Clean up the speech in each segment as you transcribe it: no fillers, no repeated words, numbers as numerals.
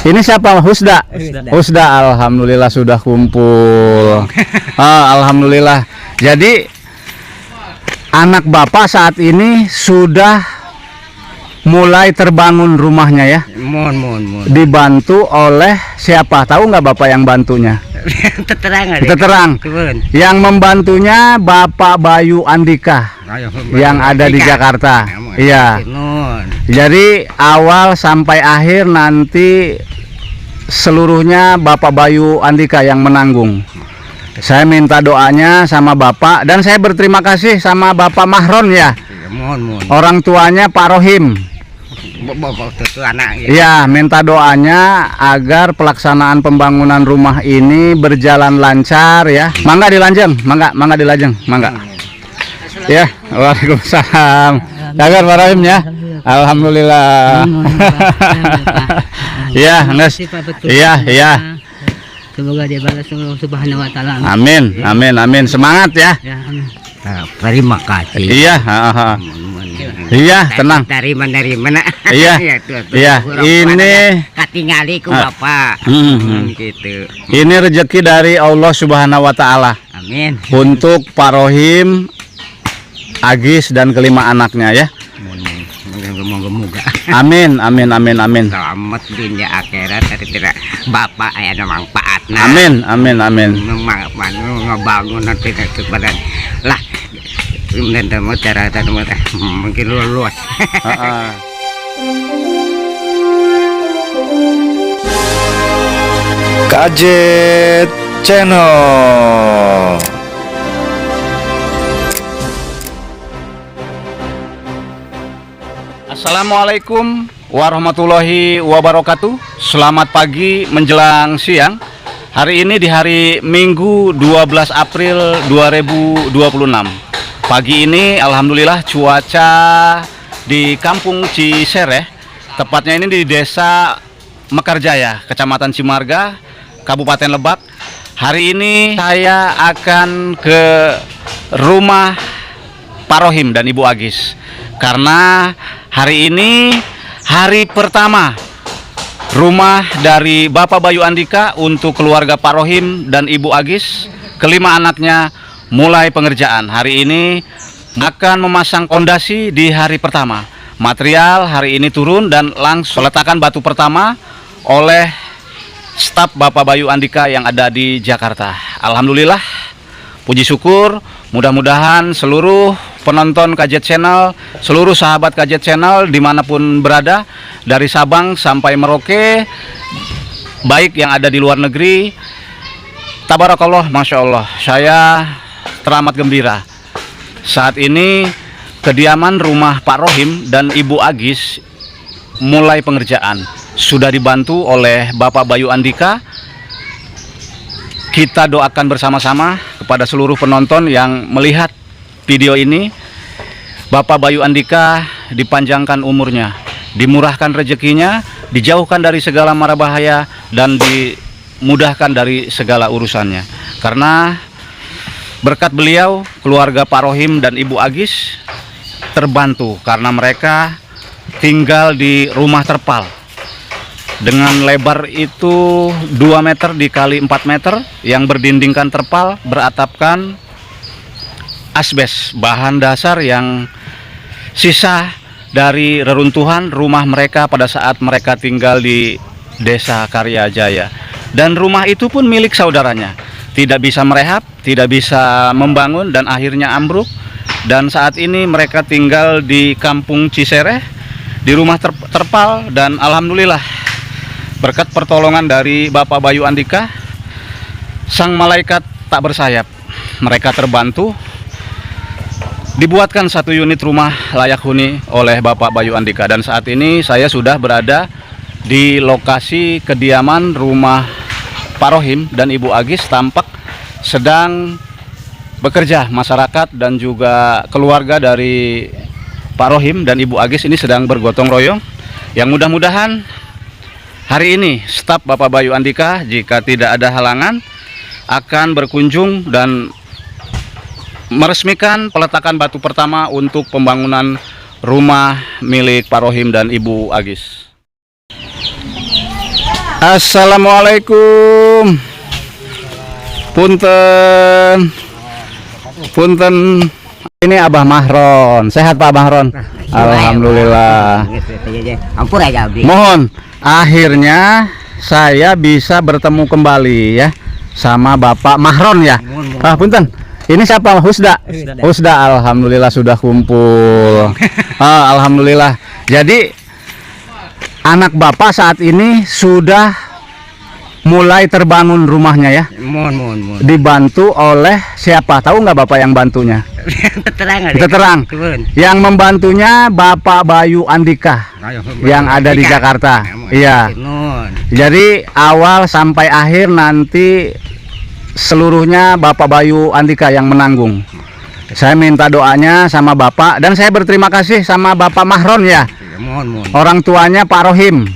Ini siapa? Husda. Husda, alhamdulillah sudah kumpul. Alhamdulillah. Jadi anak bapak saat ini sudah mulai terbangun rumahnya ya. Mohon. Dibantu oleh siapa? Tahu nggak bapak yang bantunya? Terang. Yang membantunya Bapak Bayu Andika yang ada di Jakarta. Iya. Jadi awal sampai akhir nanti seluruhnya Bapak Bayu Andika yang menanggung. Saya minta doanya sama Bapak dan saya berterima kasih sama Bapak Mahron ya. Orang tuanya Pak Rohim. Ya, minta doanya agar pelaksanaan pembangunan rumah ini berjalan lancar ya. Mangga dilajeng, mangga dilajeng, mangga. Ya, waalaikumsalam. Jaga Pak Rohim ya. Alhamdulillah. Ya, Nes. Iya. Semoga dia balas Allah Subhanahu wa taala. Amin. Semangat ya. Terima kasih. Iya, tenang. Dari mana? Iya. Ini katingali ku Bapak. Gitu. Ini rezeki dari Allah Subhanahu wa taala. Amin. Untuk Pak Rohim, Agis dan kelima anaknya ya. Moga-moga. Amin. Selamat dunia akhirat dari tidak Bapak aya manfaatna. Amin. Ngebangun nanti kepada lah. Cara mungkin luas. Gadget Channel. Assalamualaikum warahmatullahi wabarakatuh. Selamat pagi menjelang siang. Hari ini di hari Minggu 12 April 2026. Pagi ini alhamdulillah cuaca di Kampung Cisereh, tepatnya ini di Desa Mekarjaya, Kecamatan Cimarga, Kabupaten Lebak. Hari ini saya akan ke rumah Pak Rohim dan Ibu Agis karena hari ini hari pertama rumah dari Bapak Bayu Andika untuk keluarga Pak Rohim dan Ibu Agis, kelima anaknya mulai pengerjaan. Hari ini akan memasang fondasi di hari pertama. Material hari ini turun dan langsung peletakan batu pertama oleh staf Bapak Bayu Andika yang ada di Jakarta. Alhamdulillah, puji syukur, mudah-mudahan seluruh penonton Gadget Channel, seluruh sahabat Gadget Channel dimanapun berada, dari Sabang sampai Merauke, baik yang ada di luar negeri, tabarakallah, masya Allah, saya teramat gembira. Saat ini kediaman rumah Pak Rohim dan Ibu Agis mulai pengerjaan. Sudah dibantu oleh Bapak Bayu Andika. Kita doakan bersama-sama kepada seluruh penonton yang melihat video ini. Bapak Bayu Andika dipanjangkan umurnya, dimurahkan rezekinya, dijauhkan dari segala mara bahaya, dan dimudahkan dari segala urusannya. Karena berkat beliau, keluarga Pak Rohim dan Ibu Agis terbantu karena mereka tinggal di rumah terpal dengan lebar itu 2 meter dikali 4 meter yang berdindingkan terpal, beratapkan asbes, bahan dasar yang sisa dari reruntuhan rumah mereka pada saat mereka tinggal di Desa Karyajaya. Dan rumah itu pun milik saudaranya. Tidak bisa merehab, tidak bisa membangun, dan akhirnya ambruk. Dan saat ini mereka tinggal di Kampung Cisereh, di rumah terpal. Dan alhamdulillah, berkat pertolongan dari Bapak Bayu Andika, sang malaikat tak bersayap, mereka terbantu. Dibuatkan 1 unit rumah layak huni oleh Bapak Bayu Andika. Dan saat ini saya sudah berada di lokasi kediaman rumah Pak Rohim dan Ibu Agis. Tampak sedang bekerja masyarakat dan juga keluarga dari Pak Rohim dan Ibu Agis ini sedang bergotong royong. Yang mudah-mudahan hari ini staf Bapak Bayu Andika, jika tidak ada halangan, akan berkunjung dan meresmikan peletakan batu pertama untuk pembangunan rumah milik Pak Rohim dan Ibu Agis. Assalamualaikum. Punten. Punten. Ini Abah Mahron. Sehat Pak Mahron? Alhamdulillah. Ampun aja Abdi. Mohon, akhirnya saya bisa bertemu kembali ya sama Bapak Mahron ya. Punten. Ini siapa? Husda. Husda. Alhamdulillah sudah kumpul. Alhamdulillah. Jadi anak Bapak saat ini sudah mulai terbangun rumahnya ya. Mohon. Dibantu oleh siapa? Tahu nggak Bapak yang bantunya? Terang. Yang membantunya Bapak Bayu Andika yang ada di Jakarta. Iya. Jadi awal sampai akhir nanti seluruhnya Bapak Bayu Andika yang menanggung. Saya minta doanya sama Bapak dan saya berterima kasih sama Bapak Mahron ya. Mohon. Orang tuanya Pak Rohim.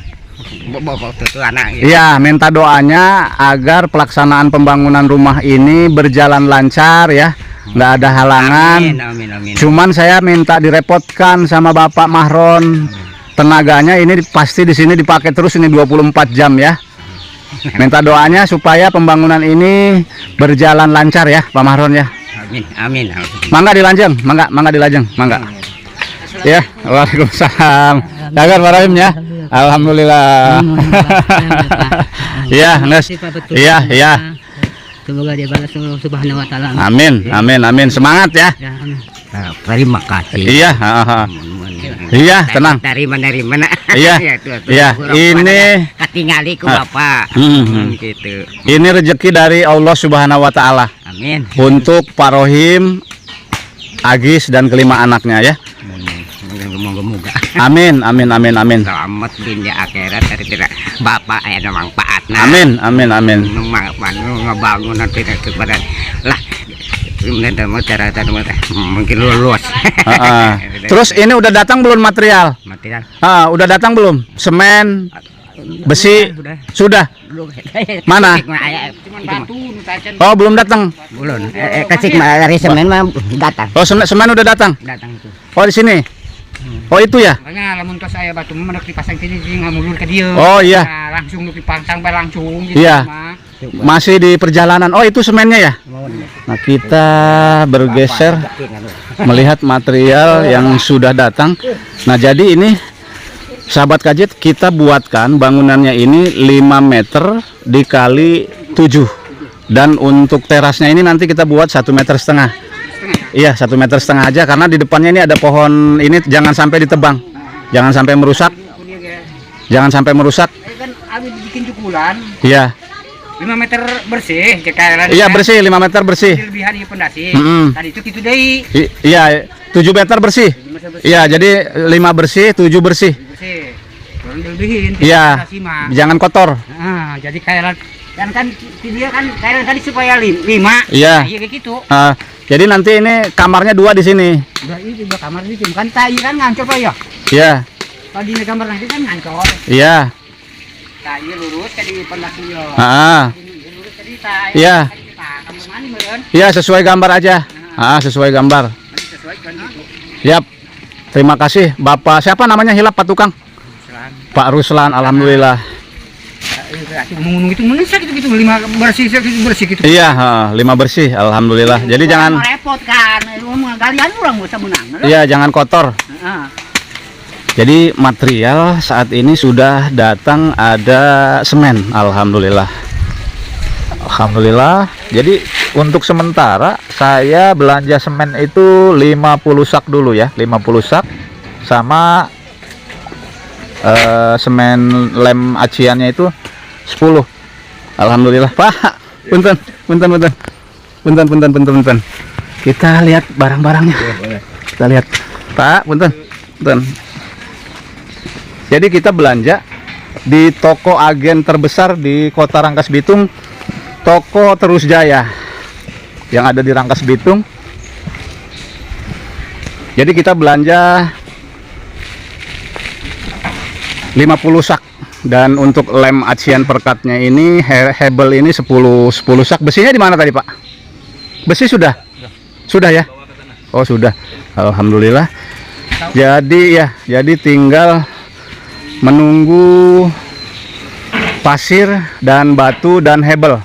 Iya, minta doanya agar pelaksanaan pembangunan rumah ini berjalan lancar ya. Nggak ada halangan. Amin. Cuman saya minta direpotkan sama Bapak Mahron. Tenaganya ini pasti di sini dipakai terus ini 24 jam ya. Minta doanya supaya pembangunan ini berjalan lancar ya, Pak Mahron ya. Amin. Mangga dilajeng, mangga dilajeng, mangga. Ya, waalaikumsalam. Jaga Pak Rahim ya. Alhamdulillah. Iya, Nes. Iya. Semoga dia balas Allah Subhanahu wa taala. Amin. Semangat ya. Terima kasih. Iya, iya, tenang. Dari mana? Iya. Ini ketingali ku Bapak. Gitu. Ini rezeki dari Allah Subhanahu wa taala. Amin. Untuk Pak Rohim, Agis dan kelima anaknya ya. Moga-moga. Amin. Selamat dunia akhirat dari tidak Bapak ada manfaatnya. Amin. Ngebangun nanti kepada lah. Mungkin luas. Terus ini udah datang belum material? Udah datang belum? Semen, besi, sudah. Mana? Oh, belum datang. Belum. Kasih dari semen mah datang. Oh, semen udah datang. Oh, di sini. Oh, itu ya. Makanya lamun tos aya batu mah dipasang sini ngamulur ke dia. Oh iya. Nah, langsung dipasang langsung gitu. Iya. Masih di perjalanan. Oh, itu semennya ya. Nah, kita bergeser melihat material yang sudah datang. Nah, jadi ini sahabat Kajit, kita buatkan bangunannya ini 5 meter dikali 7. Dan untuk terasnya ini nanti kita buat 1,5 meter. Iya, 1,5 meter aja karena di depannya ini ada pohon ini, jangan sampai ditebang. Jangan sampai merusak. Kan abi bikin cukulan. Iya. 5 meter bersih, kayak Iya, bersih 5 meter bersih. Lebihan di pondasi. Tadi itu gitu deui. Iya, 7 meter bersih. Iya, jadi 5 bersih, 7 bersih. Bersih. Kurang dilebihin. Iya. Jangan kotor. Nah, jadi kayak kan dia kan kayak tadi supaya 5. Iya. Iya kayak gitu. Jadi nanti ini kamarnya 2 di sini. Udah ini dua kamar di sini kan tai kan ngancur Pak ya. Iya. Kalau di kamar nanti kan ngancur. Iya. Tai lurus ke di pondasi yo. Lurus ke di tai. Iya. Kamu mani meureun. Iya, sesuai gambar aja. Sesuai gambar. Sesuai kan gitu. Yap. Terima kasih Bapak. Siapa namanya hilap Pak Tukang? Pak Ruslan. Alhamdulillah. Ngomong itu menulis gitu 5 bersih gitu. Iya, 5 bersih. Alhamdulillah. Jadi jangan repot kan. Galian urang bisa menang. Iya, jangan kotor. Jadi material saat ini sudah datang, ada semen. Alhamdulillah. Jadi untuk sementara saya belanja semen itu 50 sak dulu ya, 50 sak sama semen lem aciannya itu 10. Alhamdulillah. Pak, punten. Kita lihat barang-barangnya. Kita lihat. Pak, punten. Jadi kita belanja di toko agen terbesar di Kota Rangkas Bitung, Toko Terus Jaya yang ada di Rangkas Bitung. Jadi kita belanja 50 sak. Dan untuk lem acian perkatnya ini hebel ini 10 sak. Besinya di mana tadi Pak? Besi sudah? Sudah ya? Oh sudah. Alhamdulillah. Jadi tinggal menunggu pasir dan batu dan hebel.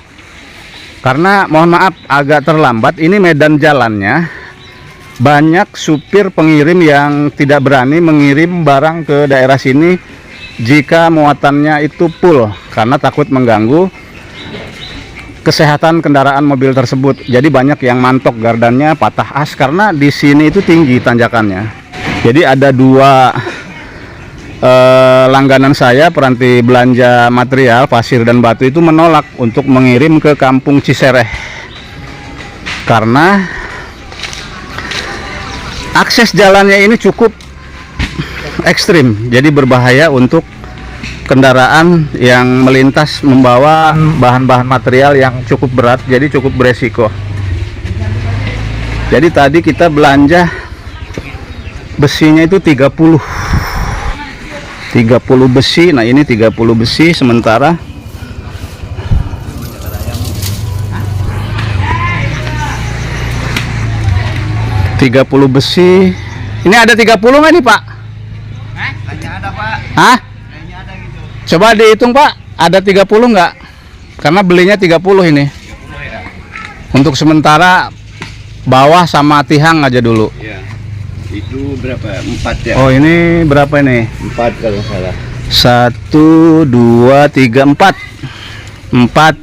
Karena mohon maaf agak terlambat, ini medan jalannya banyak supir pengirim yang tidak berani mengirim barang ke daerah sini jika muatannya itu full karena takut mengganggu kesehatan kendaraan mobil tersebut. Jadi banyak yang mantok gardannya, patah as karena di sini itu tinggi tanjakannya. Jadi ada dua langganan saya, peranti belanja material pasir dan batu itu menolak untuk mengirim ke Kampung Cisereh karena akses jalannya ini cukup ekstrim, jadi berbahaya untuk kendaraan yang melintas membawa bahan-bahan material yang cukup berat, jadi cukup beresiko. Jadi tadi kita belanja besinya itu 30 besi. Nah ini 30 besi sementara. Besi. Ini ada 30 nggak nih Pak? Ada Pak. Hah? Kayaknya ada gitu. Coba dihitung Pak, ada 30 nggak? Karena belinya 30 ini. Untuk sementara bawah sama tihang aja dulu. Ya. Itu berapa? 4 ya? Oh ini berapa ini? 4 kalau salah. 1, 2, 3, 4. 4. 8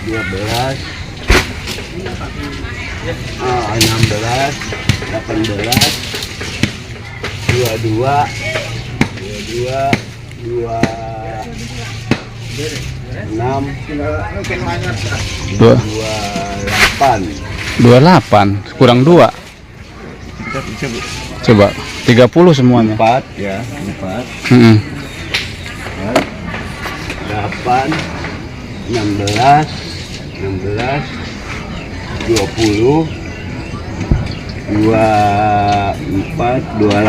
12 16 18 22 28 kurang 2. Coba 30 semuanya. 4 ya, 4 8 16 20 24 28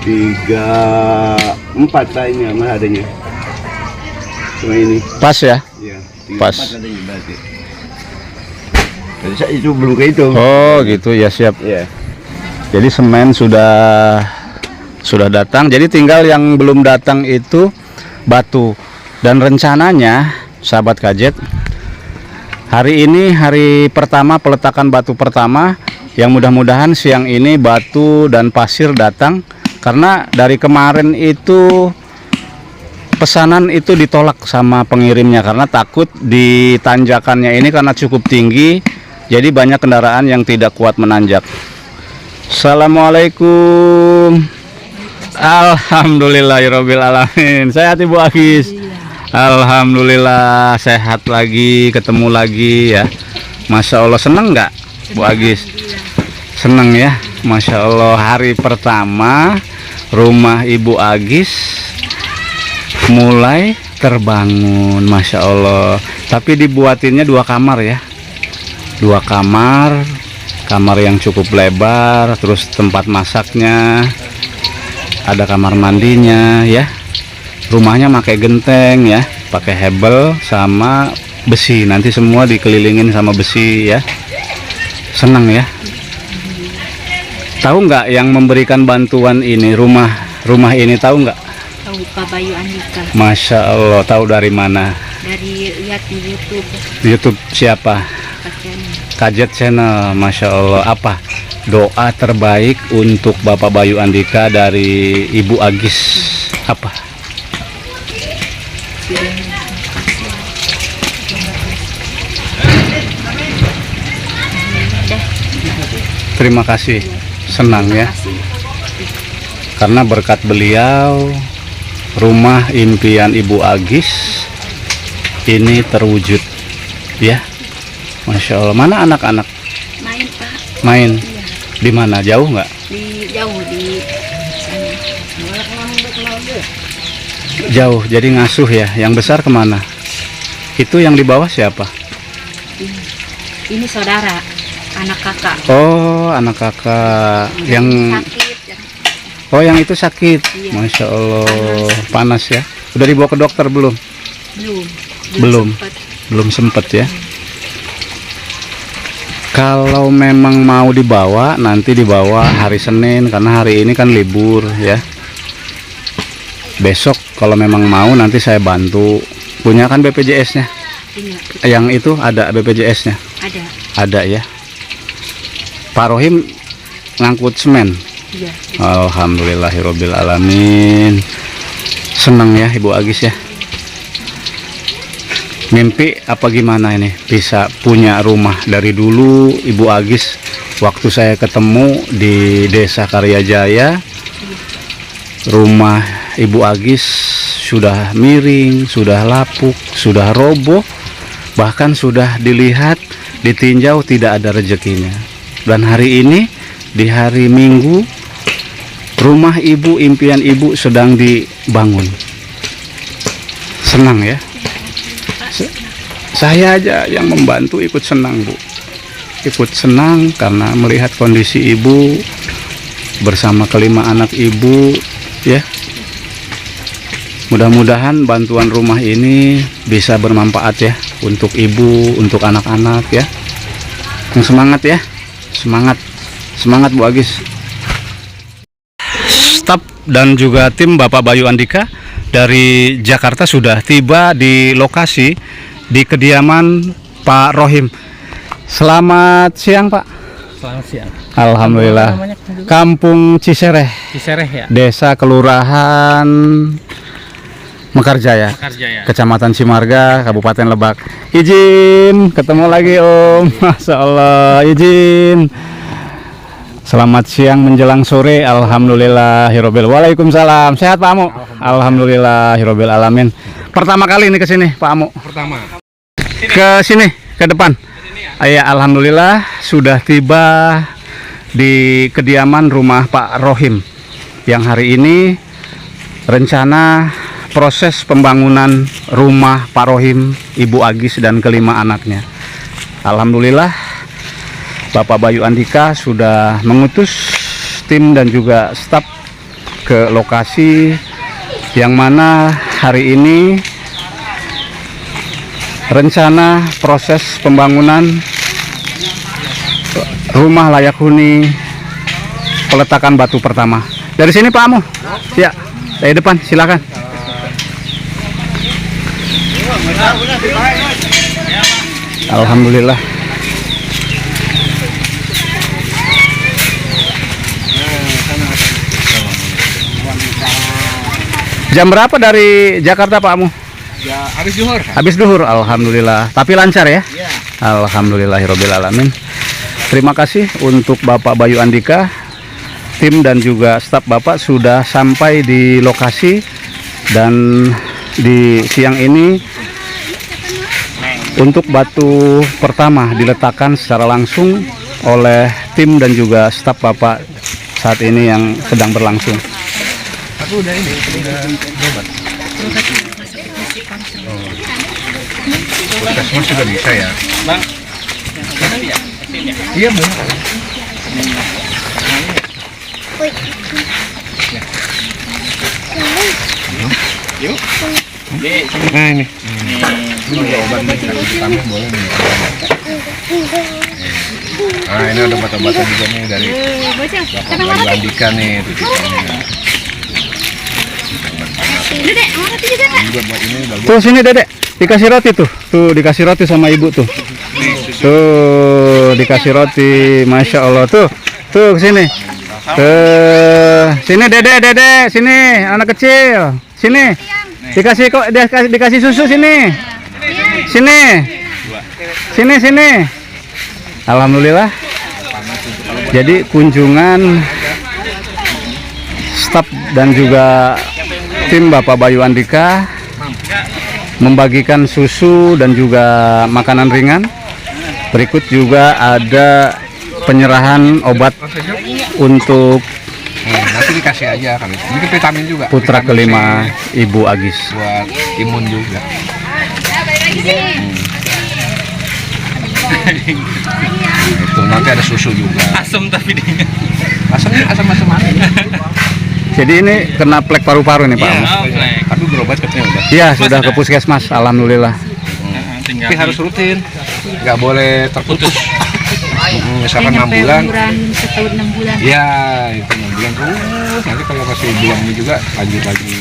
34 lainnya mana adanya cuma ini Pas ya? ya, Pas. 34 adanya berarti. Jadi saya itu belum kehitung. Oh gitu ya, siap. Ya. Jadi semen sudah datang, jadi tinggal yang belum datang itu batu. Dan rencananya sahabat Kajet, hari ini hari pertama peletakan batu pertama, yang mudah-mudahan siang ini batu dan pasir datang. Karena dari kemarin itu pesanan itu ditolak sama pengirimnya karena takut di tanjakannya ini karena cukup tinggi, jadi banyak kendaraan yang tidak kuat menanjak. Assalamualaikum. Alhamdulillahirabbil alamin. Sehat Ibu Agis? Alhamdulillah sehat lagi, ketemu lagi ya. Masya Allah, seneng nggak Bu Agis? Seneng ya, Masya Allah. Hari pertama rumah Ibu Agis mulai terbangun, Masya Allah. Tapi dibuatinnya 2 kamar ya, 2 kamar, kamar yang cukup lebar, terus tempat masaknya, ada kamar mandinya ya. Rumahnya pakai genteng ya, pakai hebel sama besi, nanti semua dikelilingin sama besi ya. Senang ya. Tahu nggak yang memberikan bantuan ini, rumah ini tahu nggak? Tahu Pak Bayu Andika. Masya Allah, tahu dari mana? Dari lihat di YouTube. YouTube siapa? Kajet Channel. Masya Allah. Apa doa terbaik untuk Bapak Bayu Andika dari Ibu Agis? Apa? Terima kasih, senang ya, karena berkat beliau rumah impian Ibu Agis ini terwujud ya. Masya Allah. Mana anak-anak? Main Pak. Main? Iya. Di mana? Jauh nggak? Jauh di sana. Jauh, jadi ngasuh ya. Yang besar kemana? Itu yang di bawah siapa? Ini saudara, anak kakak. Oh, anak kakak yang Sakit. oh yang itu sakit. Iya. Masya Allah, panas ya. Udah dibawa ke dokter belum? Belum. Belum. Sempet. Belum sempet ya. Kalau memang mau dibawa, nanti dibawa hari Senin karena hari ini kan libur ya. Besok kalau memang mau nanti saya bantu. Punya kan BPJS-nya? Punya. Yang itu ada BPJS-nya? Ada. Ada ya. Pak Rohim ngangkut semen. Iya. Alhamdulillahirabbil alamin. Senang ya Ibu Agis ya. Mimpi apa gimana ini bisa punya rumah? Dari dulu Ibu Agis waktu saya ketemu di Desa Karyajaya, rumah Ibu Agis sudah miring, sudah lapuk, sudah roboh, bahkan sudah dilihat, ditinjau tidak ada rezekinya. Dan hari ini di hari Minggu rumah Ibu, impian Ibu sedang dibangun. Senang ya. Saya aja yang membantu ikut senang Bu, ikut senang karena melihat kondisi Ibu bersama kelima anak Ibu ya. Mudah-mudahan bantuan rumah ini bisa bermanfaat ya untuk Ibu, untuk anak-anak ya. Yang semangat ya, semangat Bu Agis. Staf dan juga tim Bapak Bayu Andika dari Jakarta sudah tiba di lokasi di kediaman Pak Rohim. Selamat siang Pak. Selamat siang. Alhamdulillah. Kampung Cisereh, Cisereh ya. Desa Kelurahan Mekarjaya, Mekarjaya. Kecamatan Cimarga, Kabupaten Lebak. Izin ketemu lagi Om. Masya Allah, izin. Selamat siang menjelang sore. Alhamdulillahirobbil. Waalaikumsalam. Sehat Pak Amo? Alhamdulillahirobbil alamin. Pertama kali ini ke sini Pak Amo. Pertama. Ke sini, ke depan. Ya, alhamdulillah sudah tiba di kediaman rumah Pak Rohim yang hari ini rencana proses pembangunan rumah Pak Rohim, Ibu Agis dan kelima anaknya. Alhamdulillah Bapak Bayu Andika sudah mengutus tim dan juga staf ke lokasi yang mana hari ini rencana proses pembangunan rumah layak huni peletakan batu pertama. Dari sini Pak Amo. Ya, dari depan silakan. Alhamdulillah. Jam berapa dari Jakarta Pak Amo? Ya, habis zuhur. Habis duhur, alhamdulillah. Tapi lancar ya? Iya. Alhamdulillahirabbil alamin. Terima kasih untuk Bapak Bayu Andika, tim dan juga staf Bapak sudah sampai di lokasi dan di siang ini untuk batu pertama diletakkan secara langsung oleh tim dan juga staf Bapak saat ini yang sedang berlangsung. Aku udah ini, udah berobat. Puskesmas sudah bisa ya, Bang? Iya benar. Yuk. Nah ini. Ini obat nih, pertama boleh nih. Nah ini ada obat-obatan juga nih dari Bapak Bayu Andika nih titipannya. Dedek, mau roti juga nggak? Juga buat ini bagus. Tuh sini Dedek, dikasih roti tuh. Tuh dikasih roti sama Ibu tuh. Tuh dikasih roti, Masya Allah tuh. Tuh sini. Sini Dedek, sini anak kecil. Sini. Dikasih kok dikasih susu sini. Sini. Sini. Alhamdulillah. Jadi kunjungan staf dan juga tim Bapak Bayu Andika membagikan susu dan juga makanan ringan. Berikut juga ada penyerahan obat untuk Nanti dikasih aja kami. Ini vitamin juga. putra Vitamin kelima C Ibu Agis. buat imun juga. Itu nanti ada susu juga. Asam tapi dia. Asam manis. Jadi ini kena plek paru-paru nih Pak Amos. Tapi berobat katanya udah. Iya sudah ke puskesmas, alhamdulillah. Tapi harus rutin. Nggak boleh terputus. Misalkan 6 Nyampe bulan. umuran setahun 6 bulan. Ya, itu 6 bulan terus. Nanti kalau masih bilangnya juga lanjut lagi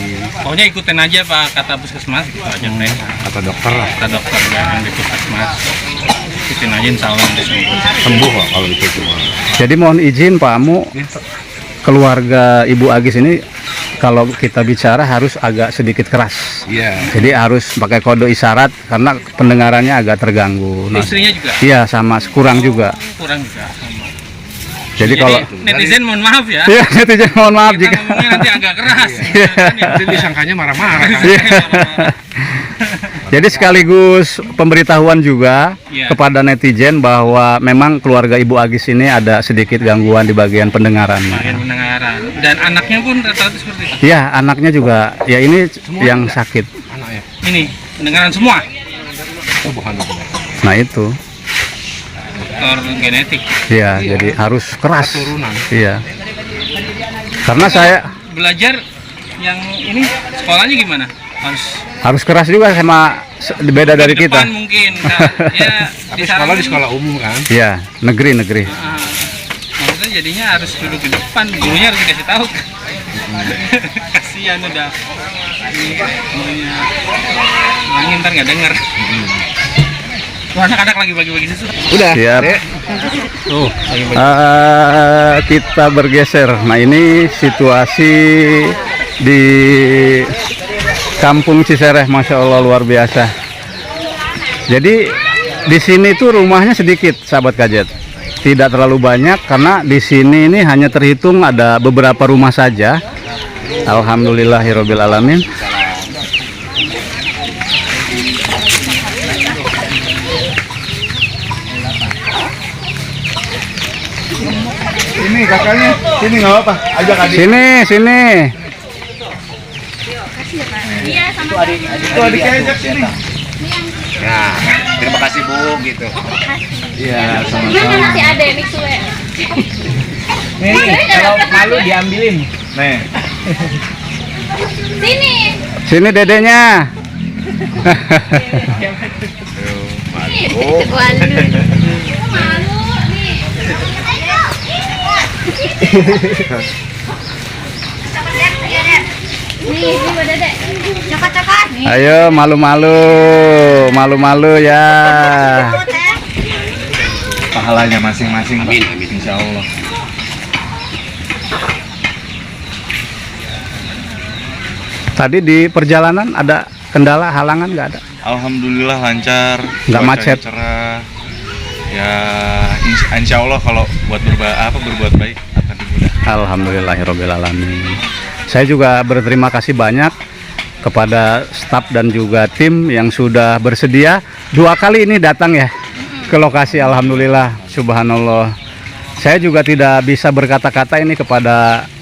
Pokoknya ikutin aja Pak kata puskesmas gitu aja teh. kata dokter lah. Kata dokter yang di puskesmas. Ikutin aja insya Allah nanti sembuh. Sembuh kok kalau itu cuma. Jadi mohon izin Pak Amu, keluarga Ibu Agis ini kalau kita bicara harus agak sedikit keras. Iya. Jadi harus pakai kode isyarat karena pendengarannya agak terganggu. Nah, Istrinya juga iya sama kurang juga. kurang juga sama. Jadi kalau netizen mohon maaf ya. iya netizen mohon maaf Kita jika ngomongnya nanti agak keras. Nanti disangkanya marah-marah kan. Iya. Jadi sekaligus pemberitahuan juga Iya. kepada netizen bahwa memang keluarga Ibu Agis ini ada sedikit gangguan di bagian pendengarannya. Bagian pendengaran dan anaknya pun rata-rata seperti itu. Iya, anaknya juga. Ya ini yang sakit. Anaknya. Ini pendengaran semua. Oh, bukan benar. Nah itu. Faktor genetik. Iya, jadi harus keras. Keturunan. Iya. Karena saya Belajar yang ini sekolahnya gimana? harus keras juga sama beda dari ke depan kita. mungkin kan. Ya Tapi sekolah di sekolah umum kan. Iya, negeri. Maksudnya jadinya harus duduk di depan, gurunya harus dikasih tahu. Kasihan udah ini gurunya ngangin ntar nggak denger. Tuh anak-anak lagi bagi-bagi susu. Udah. Siap. Dek. Tuh, Kita bergeser. Nah ini situasi di Kampung Cisereh, masya Allah luar biasa. Jadi di sini tuh rumahnya sedikit, sahabat kajet. Tidak terlalu banyak karena di sini ini hanya terhitung ada beberapa rumah saja. Alhamdulillahirobbil alamin. Ini kakaknya, sini nggak apa-apa. Ajak adik. Sini. Iya, sama Tuh adiknya ajak sini. Nah, terima kasih Bu gitu. Iya, Gimana nasi ada mix we? Nih, kalau malu diambilin. Nih. Sini. Sini dedenya. Waduh. Malu nih. Nih, ini buat Dedek. Cokot-cokot. Nih. Ayo malu-malu ya. Pahalanya masing-masing. Amin. Insya Allah. Tadi di perjalanan ada kendala halangan nggak ada? Alhamdulillah lancar, Nggak cuacanya macet. cerah. Ya insya Allah kalau buat berbuat baik akan dimudahkan. Alhamdulillahirobbilalamin. Saya juga berterima kasih banyak kepada staf dan juga tim yang sudah bersedia 2 kali ini datang ya ke lokasi. Alhamdulillah, subhanallah. Saya juga tidak bisa berkata-kata ini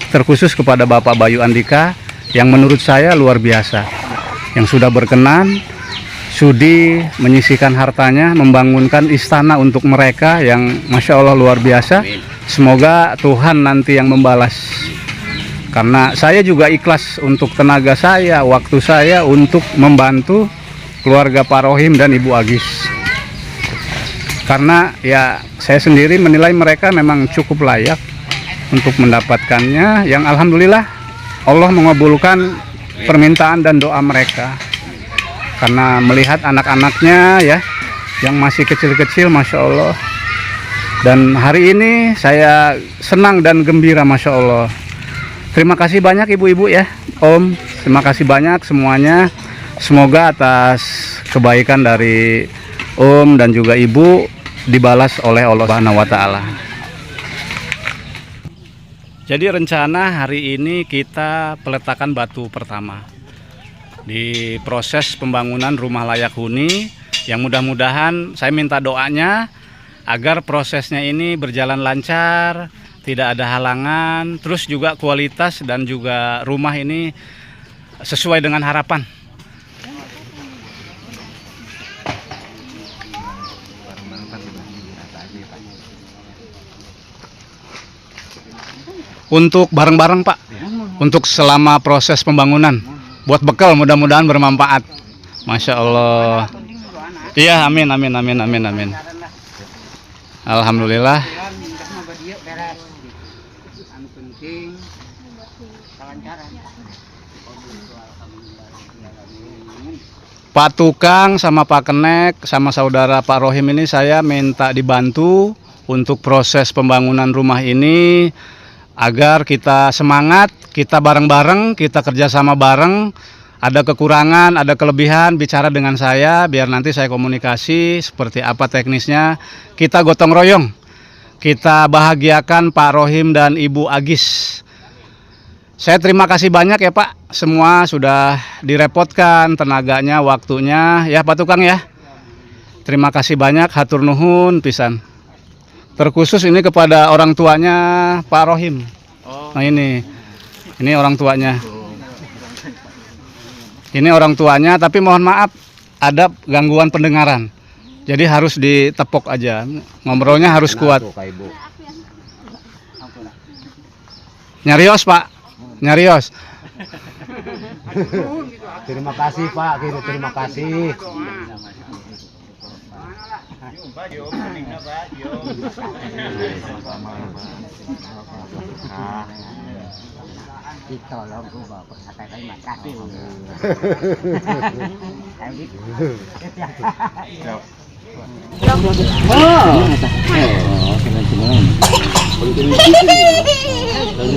terkhusus kepada Bapak Bayu Andika yang menurut saya luar biasa, yang sudah berkenan sudi menyisihkan hartanya membangunkan istana untuk mereka yang masya Allah luar biasa. Semoga Tuhan nanti yang membalas, karena saya juga ikhlas untuk tenaga saya, waktu saya untuk membantu keluarga Pak Rohim dan Ibu Agis, karena ya saya sendiri menilai mereka memang cukup layak untuk mendapatkannya, yang alhamdulillah Allah mengabulkan permintaan dan doa mereka. Karena melihat anak-anaknya ya yang masih kecil-kecil, masya Allah. Dan hari ini saya senang dan gembira, masya Allah. Terima kasih banyak ibu-ibu ya, Om. Terima kasih banyak semuanya. Semoga atas kebaikan dari Om dan juga Ibu dibalas oleh Allah Subhanahu wa Ta'ala. Jadi rencana hari ini kita peletakan batu pertama di proses pembangunan rumah layak huni, yang mudah-mudahan saya minta doanya agar prosesnya ini berjalan lancar, tidak ada halangan, terus juga kualitas dan juga rumah ini sesuai dengan harapan. Untuk bareng-bareng Pak, untuk selama proses pembangunan, buat bekal, mudah-mudahan bermanfaat. Masya Allah. Iya, amin. Alhamdulillah. Anu penting kalancaran. Pak Tukang sama Pak Kenek sama saudara Pak Rohim ini saya minta dibantu untuk proses pembangunan rumah ini agar kita semangat, kita bareng-bareng, kita kerjasama bareng. Ada kekurangan, ada kelebihan, bicara dengan saya biar nanti saya komunikasi seperti apa teknisnya. Kita gotong royong, kita bahagiakan Pak Rohim dan Ibu Agis. Saya terima kasih banyak ya Pak, semua sudah direpotkan tenaganya, waktunya ya Pak Tukang ya. Terima kasih banyak, hatur nuhun pisan. Terkhusus ini kepada orang tuanya Pak Rohim. Nah ini orang tuanya. Ini orang tuanya, tapi mohon maaf ada gangguan pendengaran. Jadi harus ditepok aja, ngobrolnya harus kuat. Nyarios Pak, nyarios. Terima kasih Pak, terima kasih. Ditolong ku bapak kata terima kasih.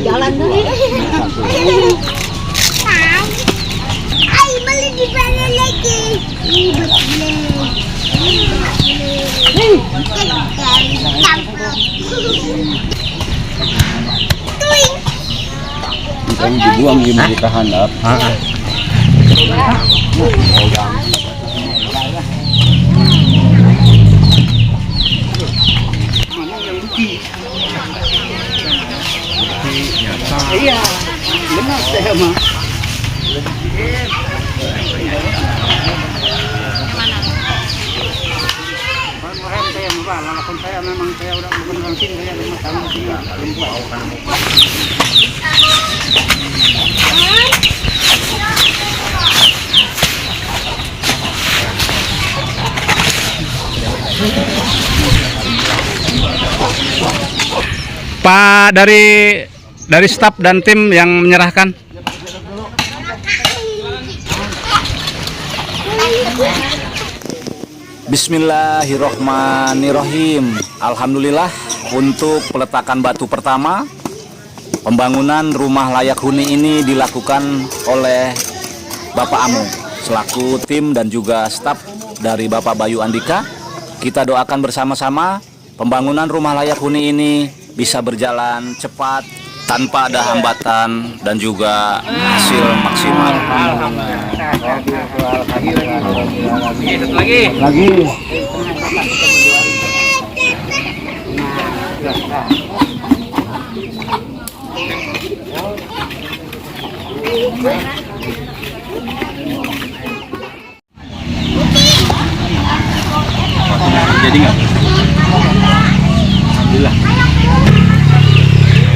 Jalan dulu. Ay, beli di mana lagi? Yang dibuang gimana ditahan up. Iya, benar saya mah. Saya memang saya udah bukan orang sini, saya rumah tamu sini. Pak dari staf dan tim yang menyerahkan. Bismillahirrohmanirrohim. Alhamdulillah untuk peletakan batu pertama pembangunan rumah layak huni ini dilakukan oleh Bapak Amo selaku tim dan juga staf dari Bapak Bayu Andika. Kita doakan bersama-sama pembangunan rumah layak huni ini bisa berjalan cepat tanpa ada hambatan dan juga hasil maksimal. Satu lagi. Jadi nggak?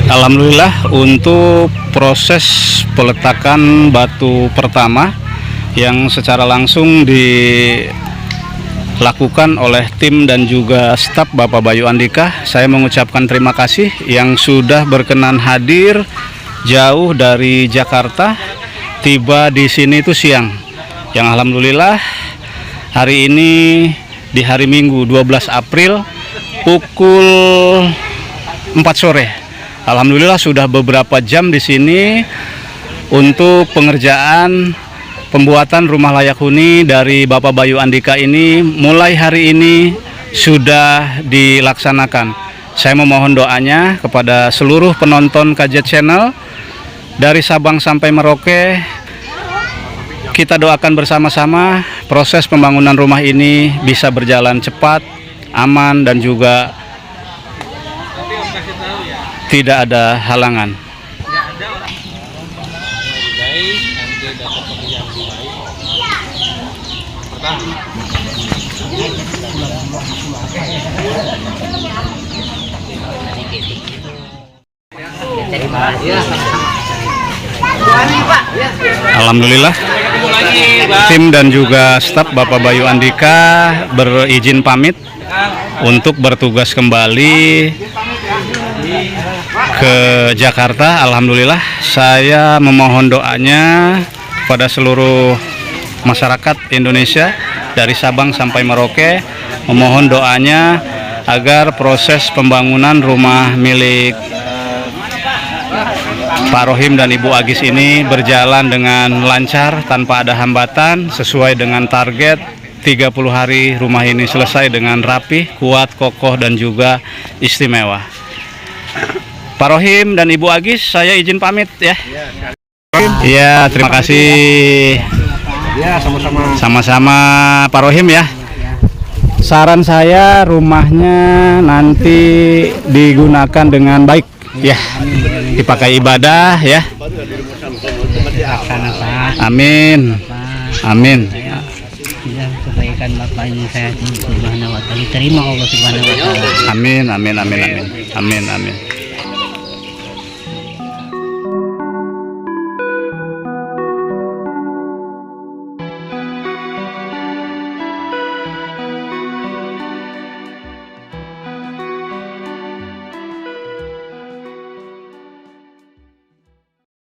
Alhamdulillah untuk proses peletakan batu pertama yang secara langsung dilakukan oleh tim dan juga staf Bapak Bayu Andika, saya mengucapkan terima kasih yang sudah berkenan hadir jauh dari Jakarta, tiba di sini itu siang. Yang alhamdulillah hari ini di hari Minggu 12 April pukul 4 sore. Alhamdulillah sudah beberapa jam di sini untuk pengerjaan pembuatan rumah layak huni dari Bapak Bayu Andika ini mulai hari ini sudah dilaksanakan. Saya memohon doanya kepada seluruh penonton KJ Channel dari Sabang sampai Merauke. Kita doakan bersama-sama proses pembangunan rumah ini bisa berjalan cepat, aman dan juga tidak ada halangan. Alhamdulillah tim dan juga staf Bapak Bayu Andika berizin pamit untuk bertugas kembali ke Jakarta. Alhamdulillah, saya memohon doanya kepada seluruh masyarakat Indonesia dari Sabang sampai Merauke, memohon doanya agar proses pembangunan rumah milik Pak Rohim dan Ibu Agis ini berjalan dengan lancar tanpa ada hambatan, sesuai dengan target 30 hari rumah ini selesai dengan rapi, kuat, kokoh, dan juga istimewa. Pak Rohim dan Ibu Agis, saya izin pamit ya. Iya, terima kasih. Ya, sama-sama. Sama-sama Pak Rohim ya. Saran saya rumahnya nanti digunakan dengan baik ya, dipakai ibadah ya. Amin. Amin. Kebaikan Bapak ini saya Subhanahu wa ta'ala, terima Allah Subhanahu wa ta'ala. Amin, amin, amin, amin. Amin, amin.